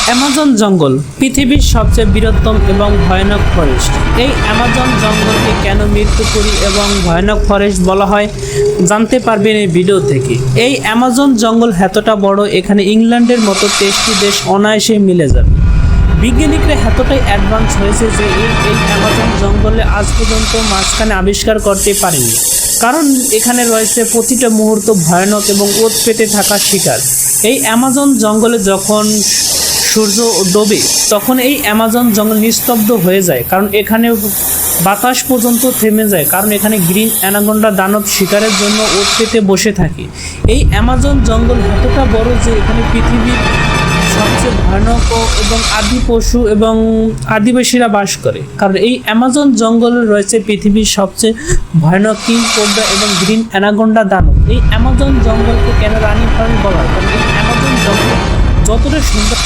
Amazon জঙ্গল পৃথিবীর সবচেয়ে বৃহত্তম এবং ভয়ানক ফরেস্ট। এই অ্যামাজন জঙ্গলকে কেন মৃত্যুপুরী এবং ভয়ানক ফরেস্ট বলা হয় জানতে পারবেন এই ভিডিও থেকে। এই অ্যামাজন জঙ্গল এতটা বড়, এখানে ইংল্যান্ডের মতো 23টি দেশ অনায়াসে মিলে যাবে। বিজ্ঞানীরা এতটাই অ্যাডভান্স হয়েছে যে এই অ্যামাজন জঙ্গলে আজ পর্যন্ত মাঝখানে আবিষ্কার করতে পারেনি, কারণ এখানে রয়েছে প্রতিটা মুহূর্ত ভয়ানক এবং ওত পেতে থাকা শিকার। এই অ্যামাজন জঙ্গলে যখন সূর্য ডোবে তখন এই অ্যামাজন জঙ্গল নিস্তব্ধ হয়ে যায়, কারণ এখানে বাতাস পর্যন্ত থেমে যায়, কারণ এখানে গ্রিন অ্যানাকোন্ডা দানব শিকারের জন্য ওত পেতে বসে থাকে। এই অ্যামাজন জঙ্গল এতটা বড় যে এখানে পৃথিবীর সবচেয়ে ভয়ানক এবং আদি পশু এবং আদিবাসীরা বাস করে, কারণ এই অ্যামাজন জঙ্গলে রয়েছে পৃথিবীর সবচেয়ে ভয়ানক কিং কোবরা এবং গ্রিন অ্যানাকোন্ডা দানব। এই অ্যামাজন জঙ্গলকে কেন রানী ফরেস্ট বলা হয়, কারণ এই অ্যামাজন জঙ্গল যতটা সুন্দর